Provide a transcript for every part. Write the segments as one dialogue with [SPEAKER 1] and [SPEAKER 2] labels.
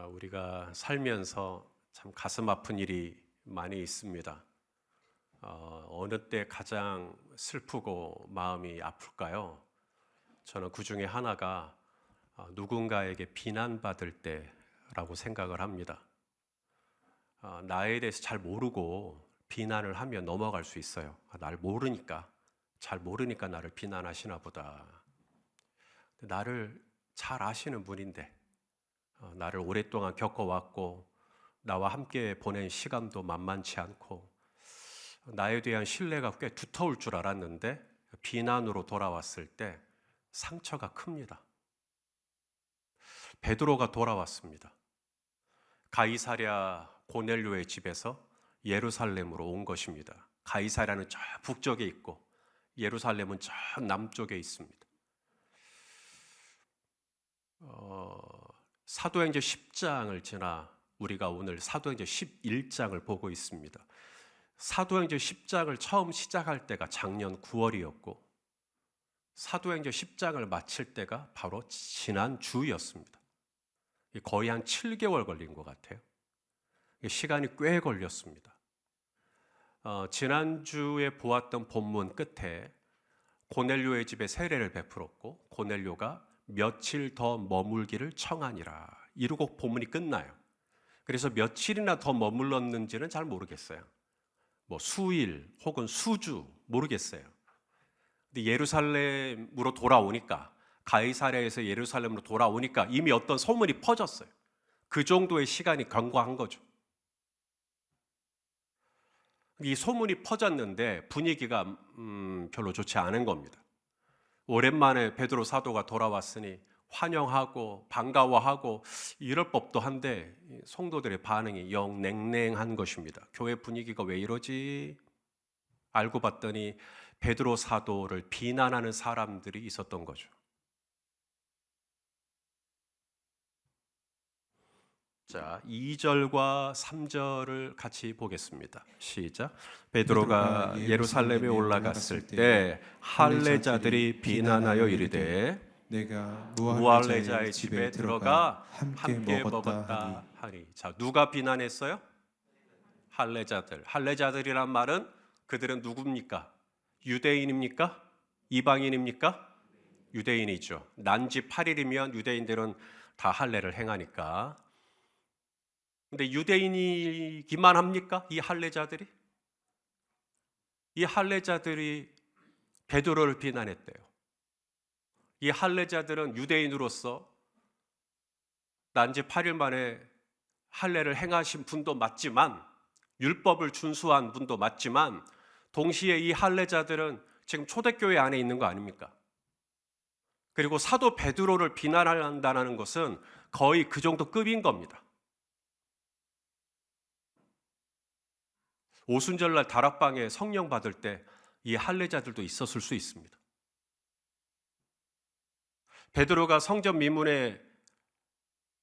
[SPEAKER 1] 우리가 살면서 참 가슴 아픈 일이 많이 있습니다. 어느 때 가장 슬프고 마음이 아플까요? 저는 그 중에 하나가 누군가에게 비난받을 때라고 생각을 합니다. 나에 대해서 잘 모르고 비난을 하면 넘어갈 수 있어요. 날 모르니까, 잘 모르니까 나를 비난하시나 보다. 나를 잘 아시는 분인데, 나를 오랫동안 겪어왔고 나와 함께 보낸 시간도 만만치 않고 나에 대한 신뢰가 꽤 두터울 줄 알았는데 비난으로 돌아왔을 때 상처가 큽니다. 베드로가 돌아왔습니다. 가이사랴 고넬료의 집에서 예루살렘으로 온 것입니다. 가이사랴는 저 북쪽에 있고 예루살렘은 저 남쪽에 있습니다. 사도행전 10장을 지나 우리가 오늘 사도행전 11장을 보고 있습니다. 사도행전 10장을 처음 시작할 때가 작년 9월이었고 사도행전 10장을 마칠 때가 바로 지난 주였습니다. 거의 한 7개월 걸린 것 같아요. 시간이 꽤 걸렸습니다. 지난주에 보았던 본문 끝에 고넬료의 집에 세례를 베풀었고 고넬료가 며칠 더 머물기를 청하니라 이러고 본문이 끝나요. 그래서 며칠이나 더 머물렀는지는 잘 모르겠어요. 뭐 수일 혹은 수주 모르겠어요. 근데 예루살렘으로 돌아오니까 가이사랴에서 예루살렘으로 돌아오니까 이미 어떤 소문이 퍼졌어요. 그 정도의 시간이 경과한 거죠. 이 소문이 퍼졌는데 분위기가 별로 좋지 않은 겁니다. 오랜만에 베드로 사도가 돌아왔으니 환영하고 반가워하고 이럴 법도 한데 성도들의 반응이 영 냉랭한 것입니다. 교회 분위기가 왜 이러지? 알고 봤더니 베드로 사도를 비난하는 사람들이 있었던 거죠. 자, 2절과 3절을 같이 보겠습니다. 시작. 베드로가 예루살렘에 올라갔을 때 할례자들이 비난하여 이르되 내가 무할례자의 집에 들어가 함께 먹었다 하니. 자, 누가 비난했어요? 할례자들. 할례자들이란 말은 그들은 누굽니까? 유대인입니까? 이방인입니까? 유대인이죠. 난지 8일이면 유대인들은 다 할례를 행하니까. 근데 유대인이기만 합니까? 이 할례자들이? 이 할례자들이 베드로를 비난했대요. 이 할례자들은 유대인으로서 난지 8일 만에 할례를 행하신 분도 맞지만 율법을 준수한 분도 맞지만 동시에 이 할례자들은 지금 초대교회 안에 있는 거 아닙니까? 그리고 사도 베드로를 비난한다는 것은 거의 그 정도 급인 겁니다. 오순절날 다락방에 성령 받을 때 이 할례자들도 있었을 수 있습니다. 베드로가 성전 미문에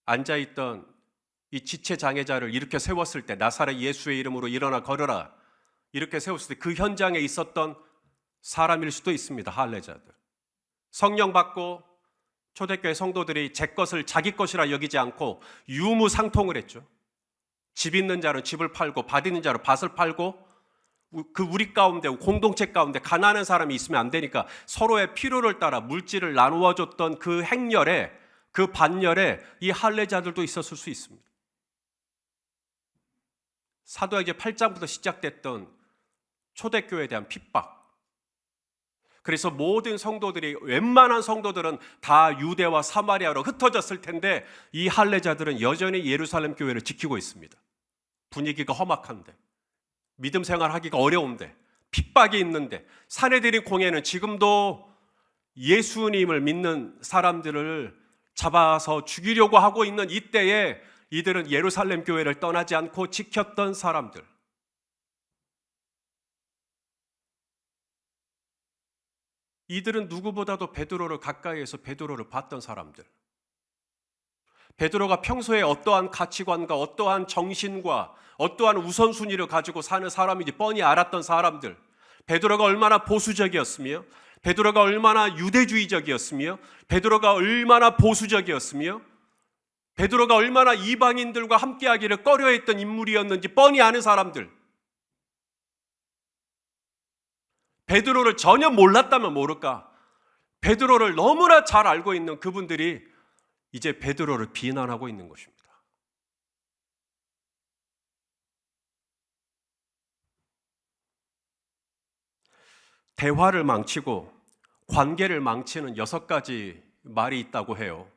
[SPEAKER 1] 앉아있던 이 지체장애자를 이렇게 세웠을 때 나사렛 예수의 이름으로 일어나 걸어라 이렇게 세웠을 때 그 현장에 있었던 사람일 수도 있습니다. 할례자들. 성령 받고 초대교회 성도들이 제 것을 자기 것이라 여기지 않고 유무상통을 했죠. 집 있는 자는 집을 팔고 밭 있는 자는 밭을 팔고 그 우리 가운데 공동체 가운데 가난한 사람이 있으면 안 되니까 서로의 필요를 따라 물질을 나누어 줬던 그 행렬에 그 반열에 이 할례자들도 있었을 수 있습니다. 사도행전 8장부터 시작됐던 초대교회에 대한 핍박. 그래서 모든 성도들이 웬만한 성도들은 다 유대와 사마리아로 흩어졌을 텐데 이 할례자들은 여전히 예루살렘 교회를 지키고 있습니다. 분위기가 험악한데 믿음 생활하기가 어려운데 핍박이 있는데 사내들의 공예는 지금도 예수님을 믿는 사람들을 잡아서 죽이려고 하고 있는 이때에 이들은 예루살렘 교회를 떠나지 않고 지켰던 사람들. 이들은 누구보다도 베드로를 가까이에서 베드로를 봤던 사람들. 베드로가 평소에 어떠한 가치관과 어떠한 정신과 어떠한 우선순위를 가지고 사는 사람인지 뻔히 알았던 사람들. 베드로가 얼마나 보수적이었으며 베드로가 얼마나 유대주의적이었으며 베드로가 얼마나 보수적이었으며 베드로가 얼마나 이방인들과 함께하기를 꺼려했던 인물이었는지 뻔히 아는 사람들, 베드로를 전혀 몰랐다면 모를까, 베드로를 너무나 잘 알고 있는 그분들이 이제 베드로를 비난하고 있는 것입니다. 대화를 망치고 관계를 망치는 6가지 말이 있다고 해요.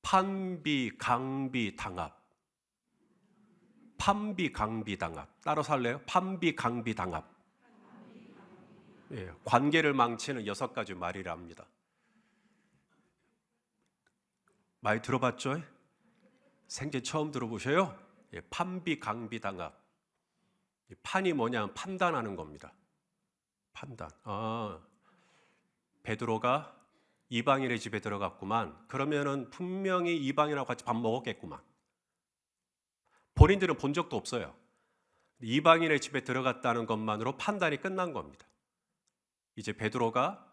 [SPEAKER 1] 판비강비당합. 판비강비당합. 따라서 할래요? 판비강비당합. 예, 관계를 망치는 6가지 말이랍니다. 많이 들어봤죠? 생전 처음 들어보셔요? 예, 판비강비당합. 판이 뭐냐면 판단하는 겁니다. 판단. 베드로가 이방인의 집에 들어갔구만. 그러면은 분명히 이방인하고 같이 밥 먹었겠구만. 본인들은 본 적도 없어요. 이방인의 집에 들어갔다는 것만으로 판단이 끝난 겁니다. 이제 베드로가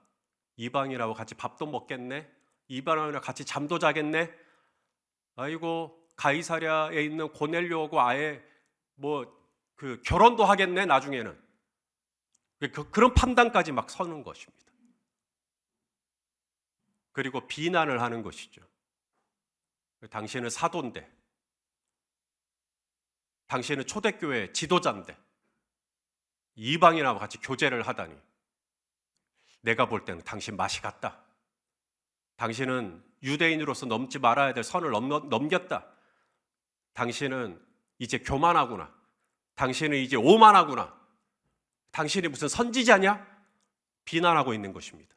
[SPEAKER 1] 이방인하고 같이 밥도 먹겠네. 이방인하고 같이 잠도 자겠네. 아이고, 가이사랴에 있는 고넬료하고 아예 결혼도 하겠네, 나중에는. 그런 판단까지 막 서는 것입니다. 그리고 비난을 하는 것이죠. 당신은 사도인데, 당신은 초대교회 지도자인데, 이방인하고 같이 교제를 하다니, 내가 볼 때는 당신 맛이 갔다. 당신은 유대인으로서 넘지 말아야 될 선을 넘겼다. 당신은 이제 교만하구나. 당신은 이제 오만하구나. 당신이 무슨 선지자냐? 비난하고 있는 것입니다.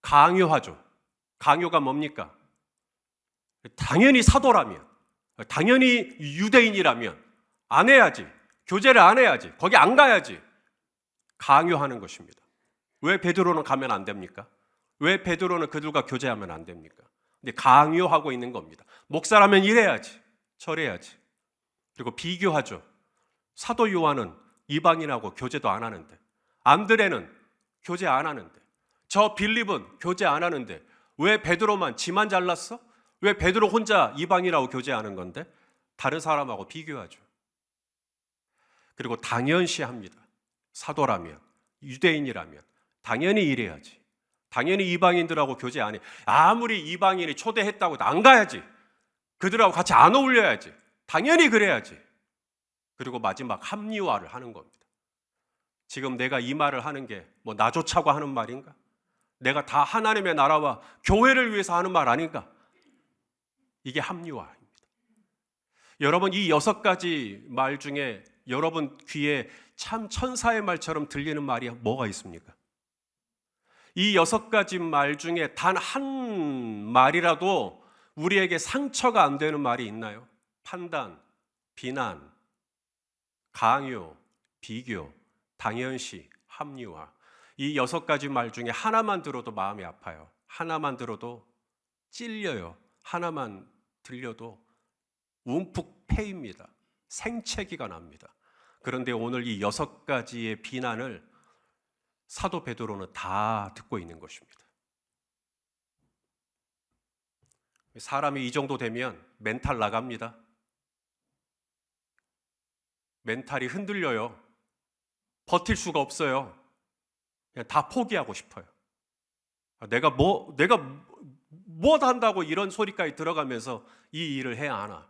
[SPEAKER 1] 강요하죠. 강요가 뭡니까? 당연히 사도라면, 당연히 유대인이라면 안 해야지. 교제를 안 해야지. 거기 안 가야지. 강요하는 것입니다. 왜 베드로는 가면 안 됩니까? 왜 베드로는 그들과 교제하면 안 됩니까? 근데 강요하고 있는 겁니다. 목사라면 이래야지. 저래야지. 그리고 비교하죠. 사도 요한은 이방인하고 교제도 안 하는데, 안드레는 교제 안 하는데, 저 빌립은 교제 안 하는데 왜 베드로만 지만 잘났어? 왜 베드로 혼자 이방인하고 교제하는 건데? 다른 사람하고 비교하죠. 그리고 당연시합니다. 사도라면, 유대인이라면 당연히 이래야지. 당연히 이방인들하고 교제 안 해. 아무리 이방인이 초대했다고 해도 안 가야지. 그들하고 같이 안 어울려야지. 당연히 그래야지. 그리고 마지막 합리화를 하는 겁니다. 지금 내가 이 말을 하는 게 뭐 나 좋자고 하는 말인가? 내가 다 하나님의 나라와 교회를 위해서 하는 말 아닌가? 이게 합리화입니다. 여러분, 이 6가지 말 중에 여러분 귀에 참 천사의 말처럼 들리는 말이 뭐가 있습니까? 이 6가지 말 중에 단 한 말이라도 우리에게 상처가 안 되는 말이 있나요? 판단, 비난, 강요, 비교, 당연시, 합리화. 이 6가지 말 중에 하나만 들어도 마음이 아파요. 하나만 들어도 찔려요. 하나만 들려도 움푹 패입니다. 생채기가 납니다. 그런데 오늘 이 6가지의 비난을 사도 베드로는 다 듣고 있는 것입니다. 사람이 이 정도 되면 멘탈 나갑니다. 멘탈이 흔들려요. 버틸 수가 없어요. 그냥 다 포기하고 싶어요. 내가 뭐 한다고 이런 소리까지 들어가면서 이 일을 해야 하나.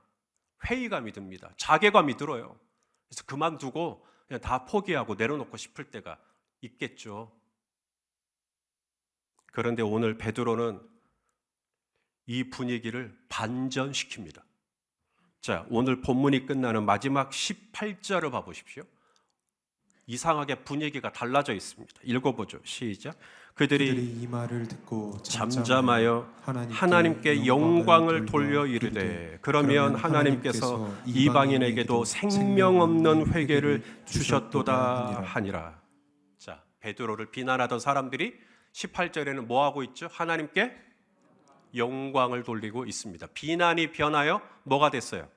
[SPEAKER 1] 회의감이 듭니다. 자괴감이 들어요. 그래서 그만두고 그냥 다 포기하고 내려놓고 싶을 때가 있겠죠. 그런데 오늘 베드로는 이 분위기를 반전시킵니다. 자, 오늘 본문이 끝나는 마지막 18절을 봐보십시오. 이상하게 분위기가 달라져 있습니다. 읽어보죠. 시작. 그들이
[SPEAKER 2] 이 말을 듣고
[SPEAKER 1] 잠잠하여 하나님께 영광을 돌려 이르되, 그러면 하나님께서 이방인에게도 생명 없는 회개를 주셨도다 하니라. 자, 베드로를 비난하던 사람들이 18절에는 뭐 하고 있죠? 하나님께 영광을 돌리고 있습니다. 비난이 변하여 뭐가 됐어요?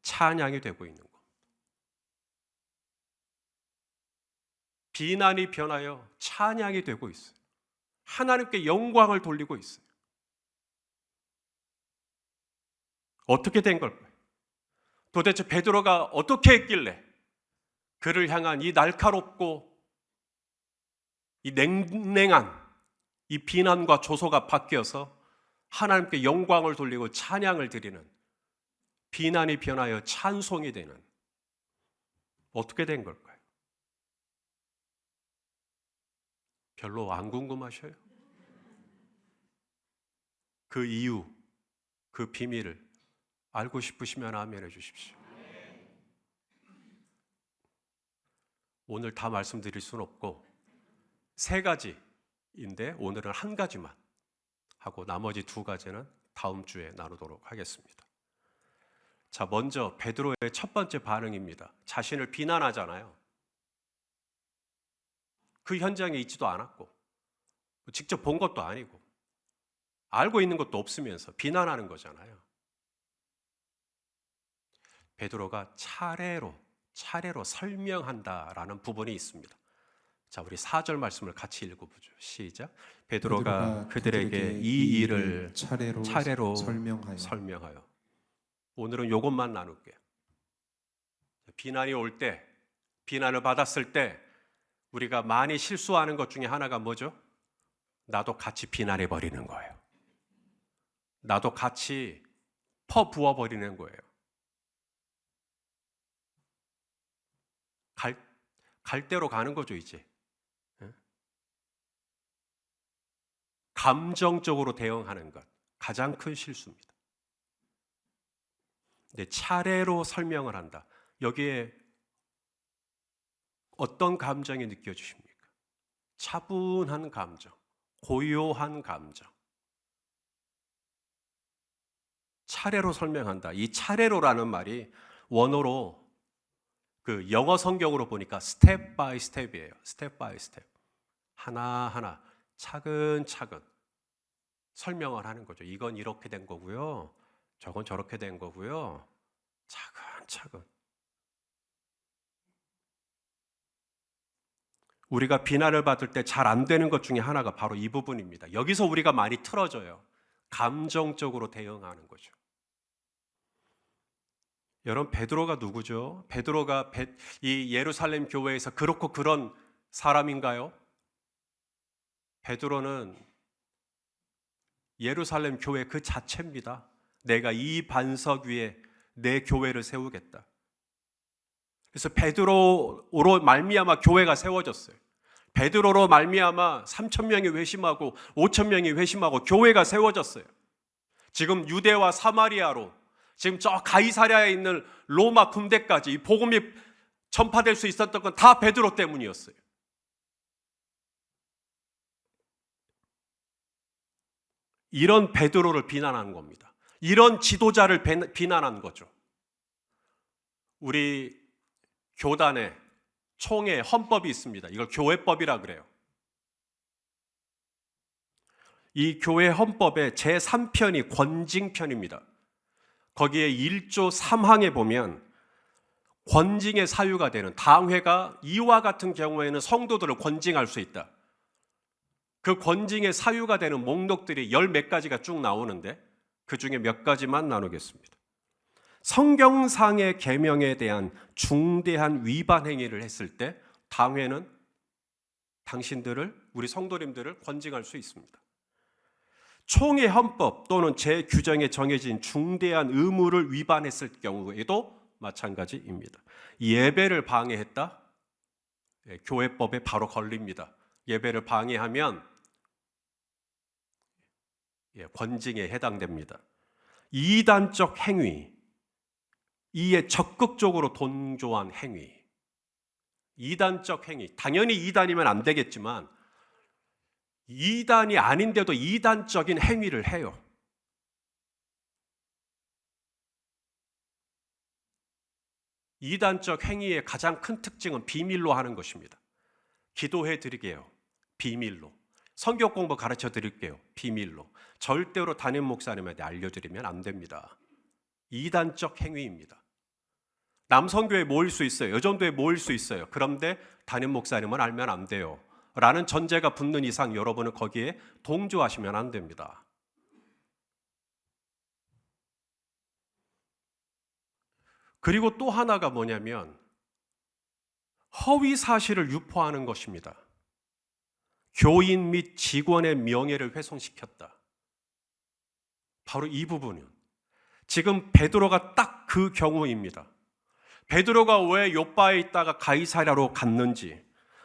[SPEAKER 1] 찬양이 되고 있는 거. 비난이 변하여 찬양이 되고 있어요. 하나님께 영광을 돌리고 있어요. 어떻게 된 걸까요? 도대체 베드로가 어떻게 했길래 그를 향한 이 날카롭고 이 냉랭한 이 비난과 조소가 바뀌어서 하나님께 영광을 돌리고 찬양을 드리는, 비난이 변하여 찬송이 되는, 어떻게 된 걸까요? 별로 안 궁금하셔요? 그 이유, 그 비밀을 알고 싶으시면 아멘 해주십시오. 오늘 다 말씀드릴 수는 없고 3가지인데 오늘은 1가지만 하고 나머지 2가지는 다음 주에 나누도록 하겠습니다. 자, 먼저 베드로의 첫 번째 반응입니다. 자신을 비난하잖아요. 그 현장에 있지도 않았고 직접 본 것도 아니고 알고 있는 것도 없으면서 비난하는 거잖아요. 베드로가 차례로 설명한다라는 부분이 있습니다. 자, 우리 4절 말씀을 같이 읽어보죠. 시작. 베드로가 그들에게 이 일을 차례로 설명하여. 오늘은 이것만 나눌게요. 비난이 올 때, 비난을 받았을 때 우리가 많이 실수하는 것 중에 하나가 뭐죠? 나도 같이 비난해버리는 거예요. 나도 같이 퍼부어버리는 거예요. 갈 대로 가는 거죠, 이제. 감정적으로 대응하는 것, 가장 큰 실수입니다. 근데 차례로 설명을 한다. 여기에 어떤 감정이 느껴지십니까? 차분한 감정, 고요한 감정. 차례로 설명한다. 이 차례로라는 말이 원어로 그 영어 성경으로 보니까 스텝 바이 스텝이에요. 스텝 바이 스텝. 하나하나 차근차근 설명을 하는 거죠. 이건 이렇게 된 거고요. 저건 저렇게 된 거고요. 차근차근. 우리가 비난을 받을 때 잘 안 되는 것 중에 하나가 바로 이 부분입니다. 여기서 우리가 많이 틀어져요. 감정적으로 대응하는 거죠. 여러분, 베드로가 누구죠? 베드로가 이 예루살렘 교회에서 그렇고 그런 사람인가요? 베드로는 예루살렘 교회 그 자체입니다. 내가 이 반석 위에 내 교회를 세우겠다. 그래서 베드로로 말미암아 교회가 세워졌어요. 베드로로 말미암아 3,000명이 회심하고 5,000명이 회심하고 교회가 세워졌어요. 지금 유대와 사마리아로, 지금 저 가이사랴에 있는 로마 군대까지 이 복음이 전파될 수 있었던 건 다 베드로 때문이었어요. 이런 베드로를 비난하는 겁니다. 이런 지도자를 비난한 거죠. 우리 교단에 총회 헌법이 있습니다. 이걸 교회법이라 그래요. 이 교회 헌법의 제3편이 권징편입니다. 거기에 1조 3항에 보면 권징의 사유가 되는, 당회가 이와 같은 경우에는 성도들을 권징할 수 있다. 그 권징의 사유가 되는 목록들이 10몇 가지가 쭉 나오는데 그 중에 몇 가지만 나누겠습니다. 성경상의 계명에 대한 중대한 위반 행위를 했을 때 당회는 당신들을, 우리 성도님들을 권징할 수 있습니다. 총회 헌법 또는 제규정에 정해진 중대한 의무를 위반했을 경우에도 마찬가지입니다. 예배를 방해했다? 교회법에 바로 걸립니다. 예배를 방해하면 권징에 해당됩니다. 이단적 행위, 이에 적극적으로 동조한 행위, 이단적 행위, 당연히 이단이면 안 되겠지만 이단이 아닌데도 이단적인 행위를 해요. 이단적 행위의 가장 큰 특징은 비밀로 하는 것입니다. 기도해 드리게요. 비밀로. 성경 공부 가르쳐 드릴게요. 비밀로. 절대로 담임 목사님한테 알려드리면 안 됩니다. 이단적 행위입니다. 남성교회 모일 수 있어요. 여전도에 모일 수 있어요. 그런데 담임 목사님은 알면 안 돼요. 라는 전제가 붙는 이상 여러분은 거기에 동조하시면 안 됩니다. 그리고 또 하나가 뭐냐면 허위 사실을 유포하는 것입니다. 교인 및 직원의 명예를 훼손시켰다. 바로 이 부분은 지금 베드로가 딱 그 경우입니다. 베드로가 왜 요빠에 있다가 가이사랴로 갔는지,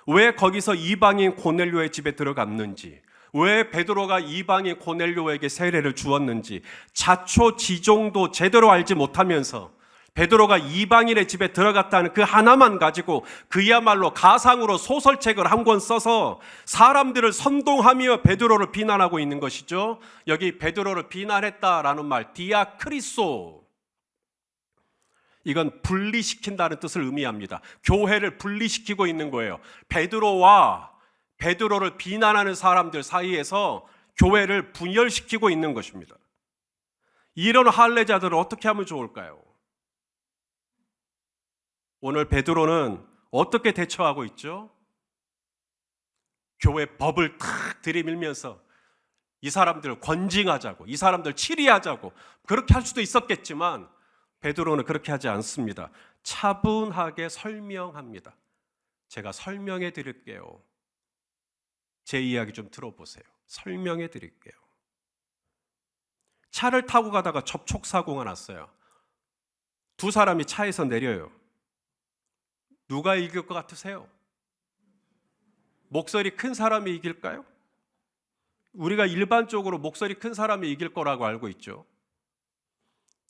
[SPEAKER 1] 왜 거기서 이방인 고넬료의 집에 들어갔는지, 왜 베드로가 이방인 고넬료에게 세례를 주었는지 자초지종도 제대로 알지 못하면서 베드로가 이방인의 집에 들어갔다는 그 하나만 가지고 그야말로 가상으로 소설책을 한 권 써서 사람들을 선동하며 베드로를 비난하고 있는 것이죠. 여기 베드로를 비난했다라는 말, 디아크리소, 이건 분리시킨다는 뜻을 의미합니다. 교회를 분리시키고 있는 거예요. 베드로와 베드로를 비난하는 사람들 사이에서 교회를 분열시키고 있는 것입니다. 이런 할례자들을 어떻게 하면 좋을까요? 오늘 베드로는 어떻게 대처하고 있죠? 교회 법을 탁 들이밀면서 이 사람들을 권징하자고, 이 사람들 치리하자고 그렇게 할 수도 있었겠지만 베드로는 그렇게 하지 않습니다. 차분하게 설명합니다. 제가 설명해 드릴게요. 제 이야기 좀 들어보세요. 설명해 드릴게요. 차를 타고 가다가 접촉사고가 났어요. 두 사람이 차에서 내려요. 누가 이길 것 같으세요? 목소리 큰 사람이 이길까요? 우리가 일반적으로 목소리 큰 사람이 이길 거라고 알고 있죠.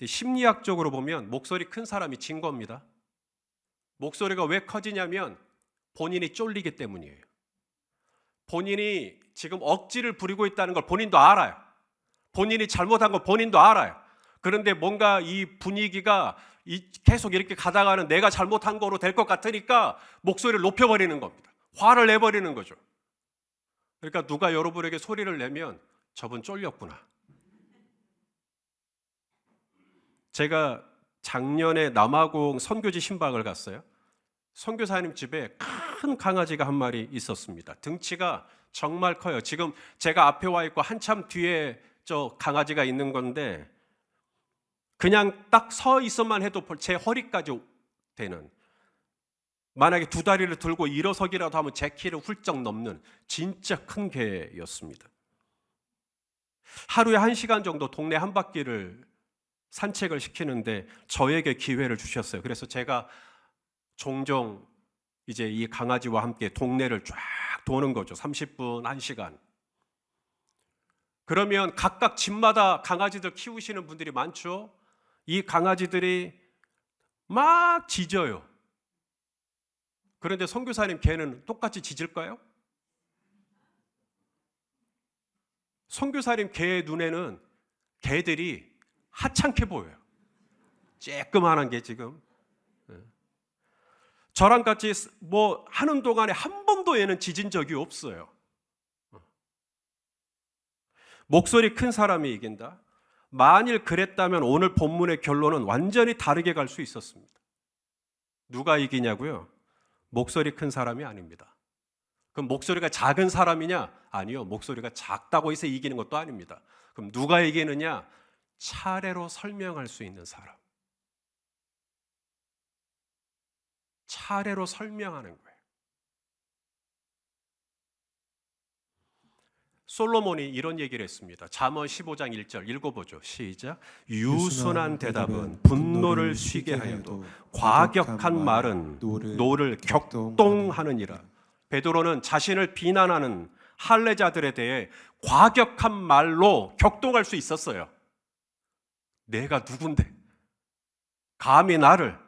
[SPEAKER 1] 심리학적으로 보면 목소리 큰 사람이 진 겁니다. 목소리가 왜 커지냐면 본인이 쫄리기 때문이에요. 본인이 지금 억지를 부리고 있다는 걸 본인도 알아요. 본인이 잘못한 걸 본인도 알아요. 그런데 뭔가 이 분위기가 계속 이렇게 가다가는 내가 잘못한 거로 될 것 같으니까 목소리를 높여버리는 겁니다. 화를 내버리는 거죠. 그러니까 누가 여러분에게 소리를 내면 저분 쫄렸구나. 제가 작년에 남아공 선교지 신방을 갔어요. 선교사님 집에 큰 강아지가 한 마리 있었습니다. 등치가 정말 커요. 지금 제가 앞에 와 있고 한참 뒤에 저 강아지가 있는 건데 그냥 딱 서 있어만 해도 제 허리까지 되는, 만약에 두 다리를 들고 일어서기라도 하면 제 키를 훌쩍 넘는 진짜 큰 개였습니다. 하루에 1시간 정도 동네 한 바퀴를 산책을 시키는데 저에게 기회를 주셨어요. 그래서 제가 종종 이제 이 강아지와 함께 동네를 쫙 도는 거죠. 30분, 1시간. 그러면 각각 집마다 강아지들 키우시는 분들이 많죠. 이 강아지들이 막 짖어요. 그런데 선교사님 개는 똑같이 짖을까요? 선교사님 개의 눈에는 개들이 하찮게 보여요. 쬐끄만한 게 지금. 저랑 같이 뭐 하는 동안에 한 번도 얘는 짖은 적이 없어요. 목소리 큰 사람이 이긴다. 만일 그랬다면 오늘 본문의 결론은 완전히 다르게 갈 수 있었습니다. 누가 이기냐고요? 목소리 큰 사람이 아닙니다. 그럼 목소리가 작은 사람이냐? 아니요. 목소리가 작다고 해서 이기는 것도 아닙니다. 그럼 누가 이기느냐? 차례로 설명할 수 있는 사람. 차례로 설명하는 거예요. 솔로몬이 이런 얘기를 했습니다. 잠언 15장 1절 읽어보죠. 시작. 유순한 대답은 분노를 쉬게 하여도 과격한 말은 노를 격동하느니라. 베드로는 자신을 비난하는 할례자들에 대해 과격한 말로 격동할 수 있었어요. 내가 누군데? 감히 나를.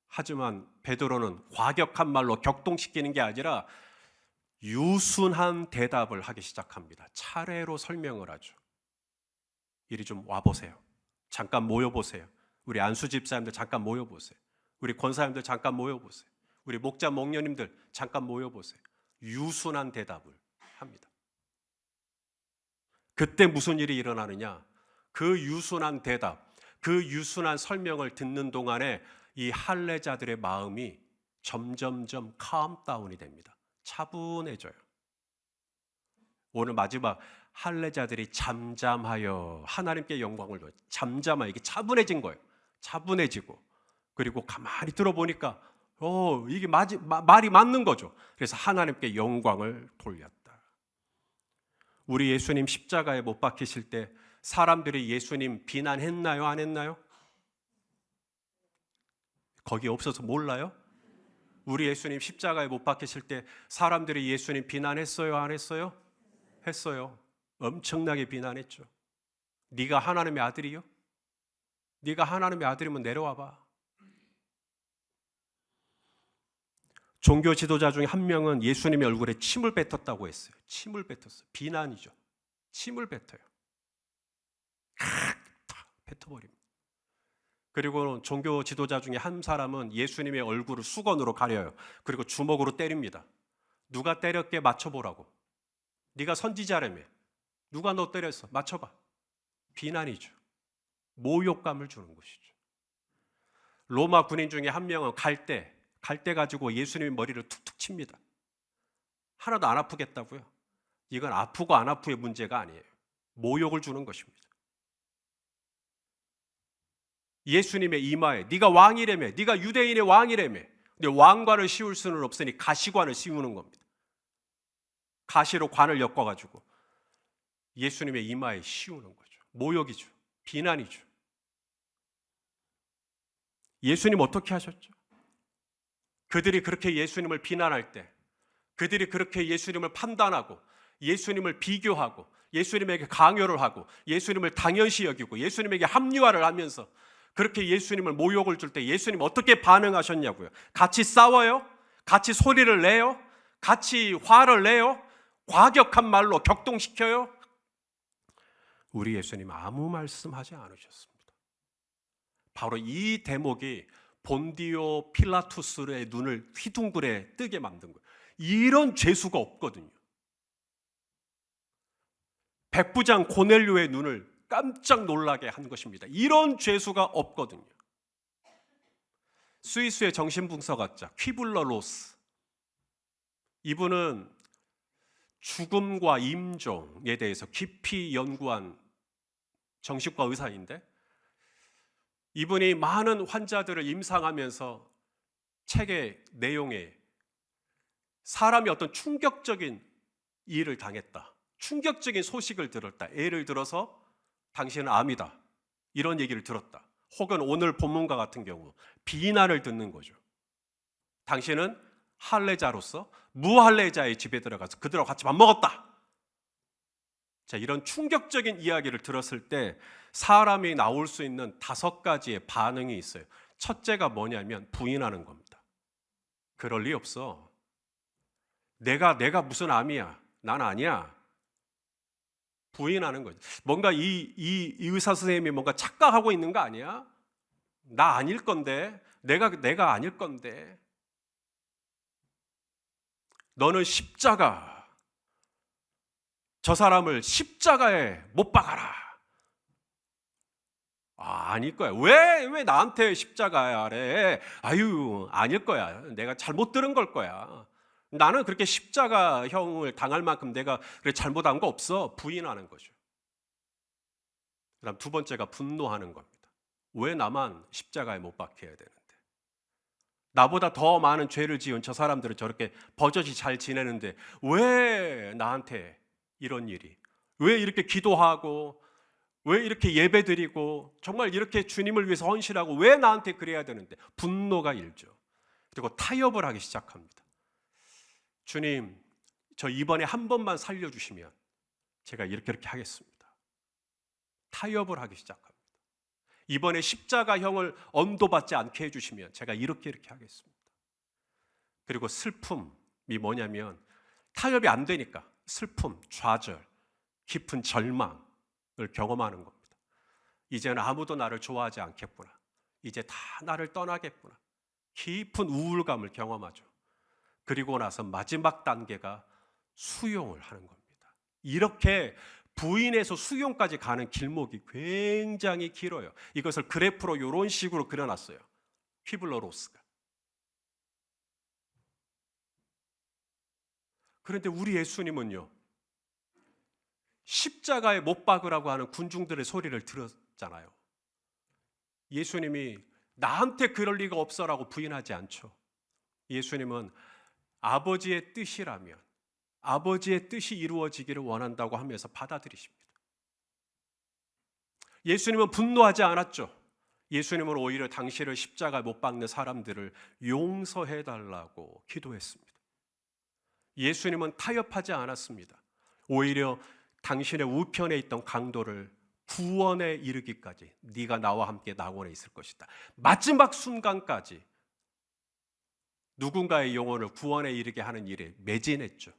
[SPEAKER 1] 하지만 베드로는 과격한 말로 격동시키는 게 아니라 유순한 대답을 하기 시작합니다. 차례로 설명을 하죠. 이리 좀 와보세요. 잠깐 모여보세요. 우리 안수 집사님들 잠깐 모여보세요. 우리 권사님들 잠깐 모여보세요. 우리 목자 목녀님들 잠깐 모여보세요. 유순한 대답을 합니다. 그때 무슨 일이 일어나느냐? 그 유순한 대답, 그 유순한 설명을 듣는 동안에 이 할례자들의 마음이 점점점 캄다운이 됩니다. 차분해져요. 오늘 마지막 할례자들이 잠잠하여 하나님께 영광을 줘요. 잠잠하여, 이게 차분해진 거예요. 차분해지고 그리고 가만히 들어보니까 이게 말이 맞는 거죠. 그래서 하나님께 영광을 돌렸다. 우리 예수님 십자가에 못 박히실 때 사람들이 예수님 비난했나요? 안 했나요? 거기 없어서 몰라요? 우리 예수님 십자가에 못 박히실 때 사람들이 예수님 비난했어요? 안 했어요? 했어요. 엄청나게 비난했죠. 네가 하나님의 아들이요? 네가 하나님의 아들이면 내려와 봐. 종교 지도자 중에 한 명은 예수님의 얼굴에 침을 뱉었다고 했어요. 침을 뱉었어요. 비난이죠. 침을 뱉어요. 탁 뱉어버립니다. 그리고 종교 지도자 중에 한 사람은 예수님의 얼굴을 수건으로 가려요. 그리고 주먹으로 때립니다. 누가 때렸게 맞춰보라고. 네가 선지자라며. 누가 너 때렸어? 맞춰봐. 비난이죠. 모욕감을 주는 것이죠. 로마 군인 중에 한 명은 갈대 가지고 예수님의 머리를 툭툭 칩니다. 하나도 안 아프겠다고요? 이건 아프고 안 아프의 문제가 아니에요. 모욕을 주는 것입니다. 예수님의 이마에 네가 왕이라며, 네가 유대인의 왕이라며. 근데 왕관을 씌울 수는 없으니 가시관을 씌우는 겁니다. 가시로 관을 엮어가지고 예수님의 이마에 씌우는 거죠. 모욕이죠. 비난이죠. 예수님 어떻게 하셨죠? 그들이 그렇게 예수님을 비난할 때, 그들이 그렇게 예수님을 판단하고 예수님을 비교하고 예수님에게 강요를 하고 예수님을 당연시 여기고 예수님에게 합리화를 하면서 그렇게 예수님을 모욕을 줄 때 예수님 어떻게 반응하셨냐고요? 같이 싸워요? 같이 소리를 내요? 같이 화를 내요? 과격한 말로 격동시켜요? 우리 예수님 아무 말씀하지 않으셨습니다. 바로 이 대목이 본디오 필라투스의 눈을 휘둥그레 뜨게 만든 거예요. 이런 죄수가 없거든요. 백부장 고넬료의 눈을 깜짝 놀라게 한 것입니다. 이런 죄수가 없거든요. 스위스의 정신분석학자 퀴블러 로스, 이분은 죽음과 임종에 대해서 깊이 연구한 정신과 의사인데, 이분이 많은 환자들을 임상하면서 책의 내용에 사람이 어떤 충격적인 일을 당했다, 충격적인 소식을 들었다, 예를 들어서 당신은 암이다, 이런 얘기를 들었다, 혹은 오늘 본문과 같은 경우 비난을 듣는 거죠. 당신은 할례자로서 무할례자의 집에 들어가서 그들하고 같이 밥 먹었다. 자, 이런 충격적인 이야기를 들었을 때 사람이 나올 수 있는 5가지의 반응이 있어요. 첫째가 뭐냐면 부인하는 겁니다. 그럴 리 없어. 내가 무슨 암이야. 난 아니야. 부인하는 거죠. 뭔가 이 의사 선생님이 뭔가 착각하고 있는 거 아니야? 나 아닐 건데. 내가 아닐 건데. 너는 십자가, 저 사람을 십자가에 못 박아라. 아닐 거야. 왜 나한테 십자가래? 아유, 아닐 거야. 내가 잘못 들은 걸 거야. 나는 그렇게 십자가형을 당할 만큼 내가 그래 잘못한 거 없어. 부인하는 거죠. 그다음 두 번째가 분노하는 겁니다. 왜 나만 십자가에 못 박혀야 되는데? 나보다 더 많은 죄를 지은 저 사람들은 저렇게 버젓이 잘 지내는데 왜 나한테 이런 일이? 왜 이렇게 기도하고 왜 이렇게 예배드리고 정말 이렇게 주님을 위해서 헌신하고 왜 나한테 그래야 되는데? 분노가 일죠. 그리고 타협을 하기 시작합니다. 주님, 저 이번에 한 번만 살려주시면 제가 이렇게 하겠습니다. 타협을 하기 시작합니다. 이번에 십자가형을 언도받지 않게 해주시면 제가 이렇게 하겠습니다. 그리고 슬픔이 뭐냐면 타협이 안 되니까 슬픔, 좌절, 깊은 절망을 경험하는 겁니다. 이제는 아무도 나를 좋아하지 않겠구나. 이제 다 나를 떠나겠구나. 깊은 우울감을 경험하죠. 그리고 나서 마지막 단계가 수용을 하는 겁니다. 이렇게 부인에서 수용까지 가는 길목이 굉장히 길어요. 이것을 그래프로 이런 식으로 그려놨어요. 퀴블러 로스가. 그런데 우리 예수님은요, 십자가에 못 박으라고 하는 군중들의 소리를 들었잖아요. 예수님이 나한테 그럴 리가 없어라고 부인하지 않죠. 예수님은 아버지의 뜻이라면 아버지의 뜻이 이루어지기를 원한다고 하면서 받아들이십니다. 예수님은 분노하지 않았죠. 예수님은 오히려 당시를 십자가에 못 박는 사람들을 용서해달라고 기도했습니다. 예수님은 타협하지 않았습니다. 오히려 당신의 우편에 있던 강도를 구원에 이르기까지 네가 나와 함께 낙원에 있을 것이다. 마지막 순간까지 누군가의 영혼을 구원에 이르게 하는 일에 매진했죠.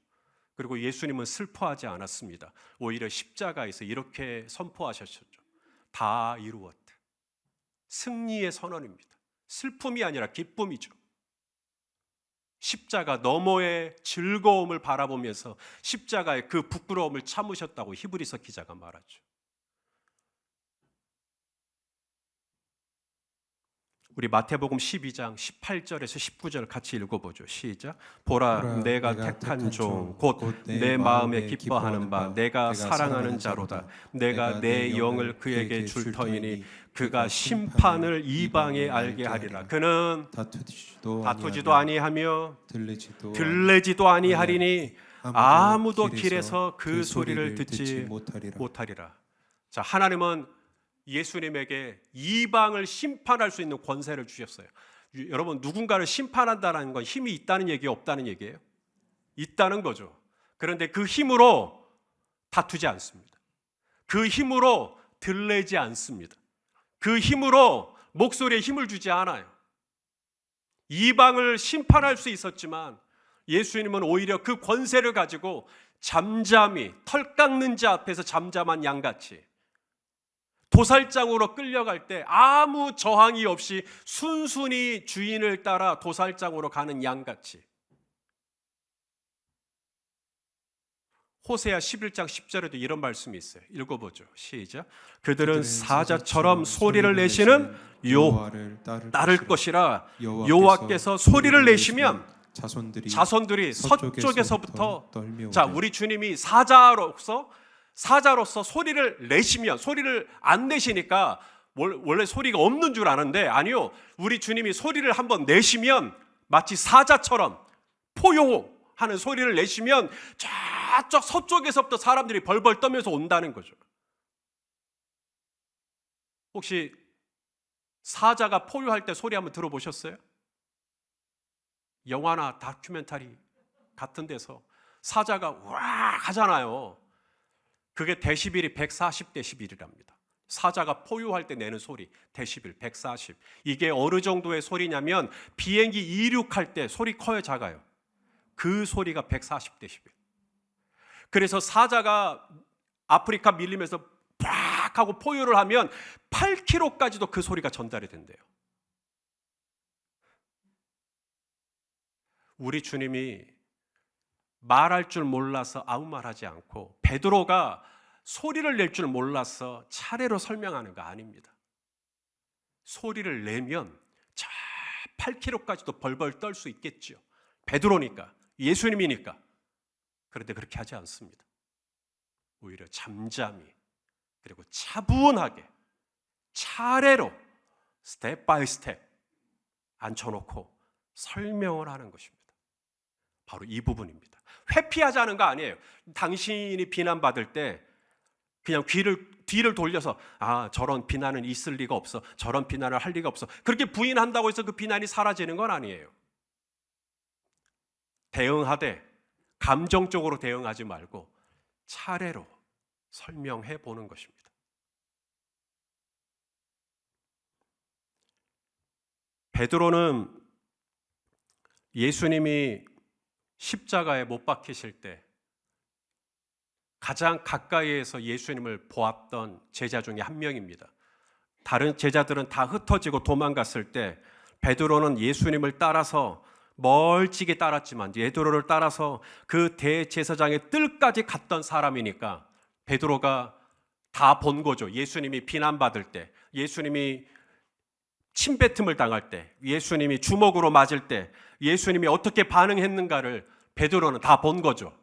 [SPEAKER 1] 그리고 예수님은 슬퍼하지 않았습니다. 오히려 십자가에서 이렇게 선포하셨죠. 다 이루었다. 승리의 선언입니다. 슬픔이 아니라 기쁨이죠. 십자가 너머의 즐거움을 바라보면서 십자가의 그 부끄러움을 참으셨다고 히브리서 기자가 말하죠. 우리 마태복음 12장 18절에서 19절 같이 읽어보죠. 시작. 보라 내가 택한 종 곧 내 마음에 기뻐하는 바 내가 사랑하는 자로다. 내가 내 영을 그에게 줄 터이니 그가 심판을 이방에 알게 하리라. 그는 다투지도 아니하며 들레지도 아니하리니 아무도 길에서 그 소리를 듣지 못하리라. 자, 하나님은 예수님에게 이방을 심판할 수 있는 권세를 주셨어요. 여러분, 누군가를 심판한다는 건 힘이 있다는 얘기예요, 없다는 얘기예요? 있다는 거죠. 그런데 그 힘으로 다투지 않습니다. 그 힘으로 들레지 않습니다. 그 힘으로 목소리에 힘을 주지 않아요. 이방을 심판할 수 있었지만 예수님은 오히려 그 권세를 가지고 잠잠히 털 깎는 자 앞에서 잠잠한 양같이 도살장으로 끌려갈 때 아무 저항이 없이 순순히 주인을 따라 도살장으로 가는 양같이. 호세아 11장 10절에도 이런 말씀이 있어요. 읽어보죠. 시작. 그들은 사자처럼 소리를 내시는 여호와를 따를 것이라. 여호와께서 소리를 내시면 자손들이 서쪽에서부터 자, 우리 주님이 사자로서 소리를 내시면, 소리를 안 내시니까 원래 소리가 없는 줄 아는데 아니요, 우리 주님이 소리를 한번 내시면 마치 사자처럼 포효하는 소리를 내시면 저쪽 서쪽에서부터 사람들이 벌벌 떠면서 온다는 거죠. 혹시 사자가 포효할 때 소리 한번 들어보셨어요? 영화나 다큐멘터리 같은 데서 사자가 우악 하잖아요. 그게 데시벨이 140데시벨이랍니다. 사자가 포효할 때 내는 소리, 데시벨 140. 이게 어느 정도의 소리냐면 비행기 이륙할 때 소리 커요, 작아요? 그 소리가 140데시벨. 그래서 사자가 아프리카 밀림에서 팍 하고 포효를 하면 8km까지도 그 소리가 전달이 된대요. 우리 주님이 말할 줄 몰라서 아무 말 하지 않고 베드로가 소리를 낼 줄 몰라서 차례로 설명하는 거 아닙니다. 소리를 내면 저 8km까지도 벌벌 떨 수 있겠죠. 베드로니까, 예수님이니까. 그런데 그렇게 하지 않습니다. 오히려 잠잠히 그리고 차분하게 차례로 스텝 바이 스텝 앉혀놓고 설명을 하는 것입니다. 바로 이 부분입니다. 회피하자는 거 아니에요. 당신이 비난받을 때 그냥 뒤를 돌려서 저런 비난은 있을 리가 없어, 저런 비난을 할 리가 없어, 그렇게 부인한다고 해서 그 비난이 사라지는 건 아니에요. 대응하되 감정적으로 대응하지 말고 차례로 설명해 보는 것입니다. 베드로는 예수님이 십자가에 못 박히실 때 가장 가까이에서 예수님을 보았던 제자 중에 한 명입니다. 다른 제자들은 다 흩어지고 도망갔을 때 베드로는 예수님을 따라서 멀찍이 따랐지만 베드로를 따라서 그 대제사장의 뜰까지 갔던 사람이니까 베드로가 다 본 거죠. 예수님이 비난받을 때, 예수님이 침뱉음을 당할 때, 예수님이 주먹으로 맞을 때 예수님이 어떻게 반응했는가를 베드로는 다 본 거죠.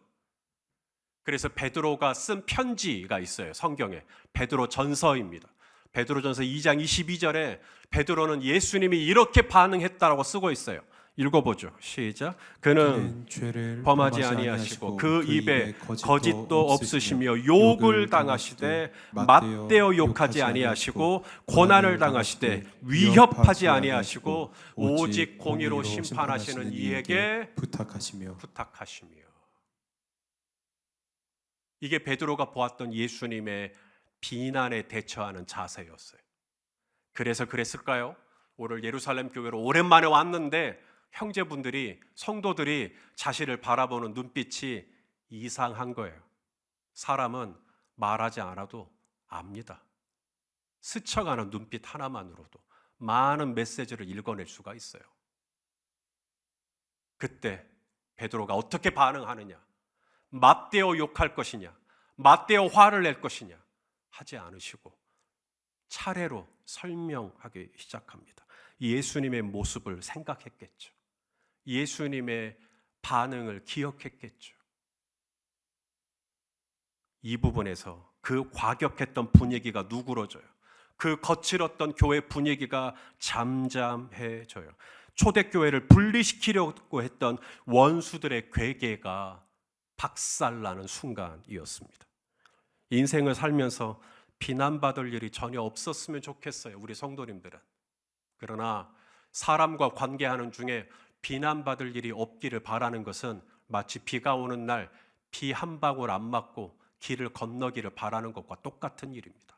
[SPEAKER 1] 그래서 베드로가 쓴 편지가 있어요. 성경에 베드로 전서입니다. 베드로전서 2장 22절에 베드로는 예수님이 이렇게 반응했다라고 쓰고 있어요. 읽어보죠. 시작. 그는
[SPEAKER 2] 죄를
[SPEAKER 1] 범하지 아니하시고 그 입에 거짓도 없으시며 욕을 당하시되 맞대어 욕하지 아니하시고 고난을 당하시되 위협하지 아니하시고 오직 공의로 심판하시는 이에게
[SPEAKER 2] 부탁하시며.
[SPEAKER 1] 이게 베드로가 보았던 예수님의 비난에 대처하는 자세였어요. 그래서 그랬을까요? 오늘 예루살렘 교회로 오랜만에 왔는데 형제분들이, 성도들이 자신을 바라보는 눈빛이 이상한 거예요. 사람은 말하지 않아도 압니다. 스쳐가는 눈빛 하나만으로도 많은 메시지를 읽어낼 수가 있어요. 그때 베드로가 어떻게 반응하느냐? 맞대어 욕할 것이냐? 맞대어 화를 낼 것이냐? 하지 않으시고 차례로 설명하기 시작합니다. 예수님의 모습을 생각했겠죠. 예수님의 반응을 기억했겠죠. 이 부분에서 그 과격했던 분위기가 누그러져요. 그 거칠었던 교회 분위기가 잠잠해져요. 초대교회를 분리시키려고 했던 원수들의 괴계가 박살나는 순간이었습니다. 인생을 살면서 비난받을 일이 전혀 없었으면 좋겠어요, 우리 성도님들은. 그러나 사람과 관계하는 중에 비난받을 일이 없기를 바라는 것은 마치 비가 오는 날 비 한 방울 안 맞고 길을 건너기를 바라는 것과 똑같은 일입니다.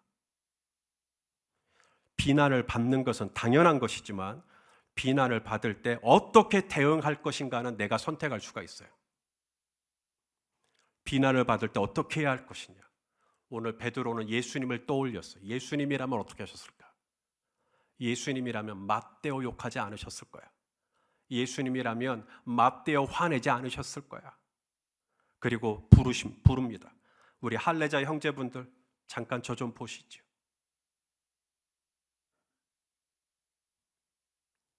[SPEAKER 1] 비난을 받는 것은 당연한 것이지만 비난을 받을 때 어떻게 대응할 것인가는 내가 선택할 수가 있어요. 비난을 받을 때 어떻게 해야 할 것이냐. 오늘 베드로는 예수님을 떠올렸어요. 예수님이라면 어떻게 하셨을까? 예수님이라면 맞대어 욕하지 않으셨을 거야. 예수님이라면 맞대어 화내지 않으셨을 거야. 그리고 부릅니다. 우리 할례자 형제분들 잠깐 저 좀 보시죠.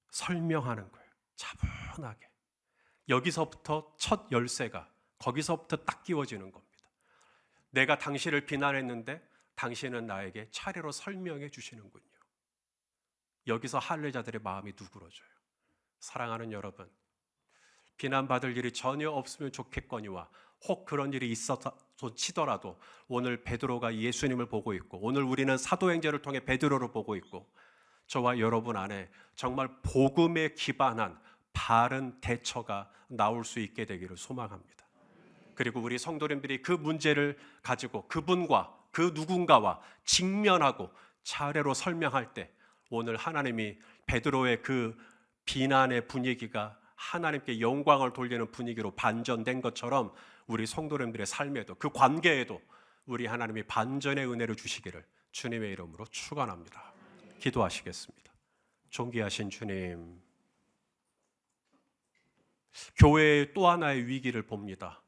[SPEAKER 1] 설명하는 거예요. 차분하게. 여기서부터 첫 열쇠가 거기서부터 딱 끼워지는 겁니다. 내가 당신을 비난했는데 당신은 나에게 차례로 설명해 주시는군요. 여기서 할례자들의 마음이 누그러져요. 사랑하는 여러분, 비난받을 일이 전혀 없으면 좋겠거니와 혹 그런 일이 있어서 치더라도 오늘 베드로가 예수님을 보고 있고 오늘 우리는 사도행전을 통해 베드로를 보고 있고 저와 여러분 안에 정말 복음에 기반한 바른 대처가 나올 수 있게 되기를 소망합니다. 그리고 우리 성도님들이 그 문제를 가지고 그분과 그 누군가와 직면하고 차례로 설명할 때 오늘 하나님이 베드로의 그 비난의 분위기가 하나님께 영광을 돌리는 분위기로 반전된 것처럼 우리 성도님들의 삶에도 그 관계에도 우리 하나님이 반전의 은혜를 주시기를 주님의 이름으로 축원합니다. 기도하시겠습니다. 존귀하신 주님, 교회의 또 하나의 위기를 봅니다.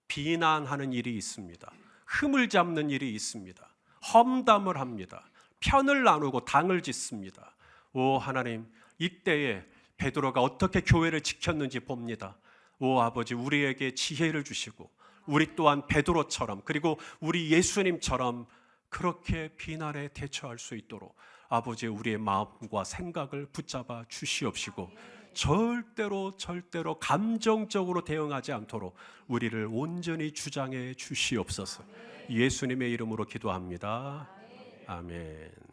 [SPEAKER 1] 비난하는 일이 있습니다. 흠을 잡는 일이 있습니다. 험담을 합니다. 편을 나누고 당을 짓습니다. 오 하나님, 이때에 베드로가 어떻게 교회를 지켰는지 봅니다. 오 아버지, 우리에게 지혜를 주시고 우리 또한 베드로처럼 그리고 우리 예수님처럼 그렇게 비난에 대처할 수 있도록 아버지 우리의 마음과 생각을 붙잡아 주시옵시고 절대로 감정적으로 대응하지 않도록 우리를 온전히 주장해 주시옵소서. 예수님의 이름으로 기도합니다. 아멘.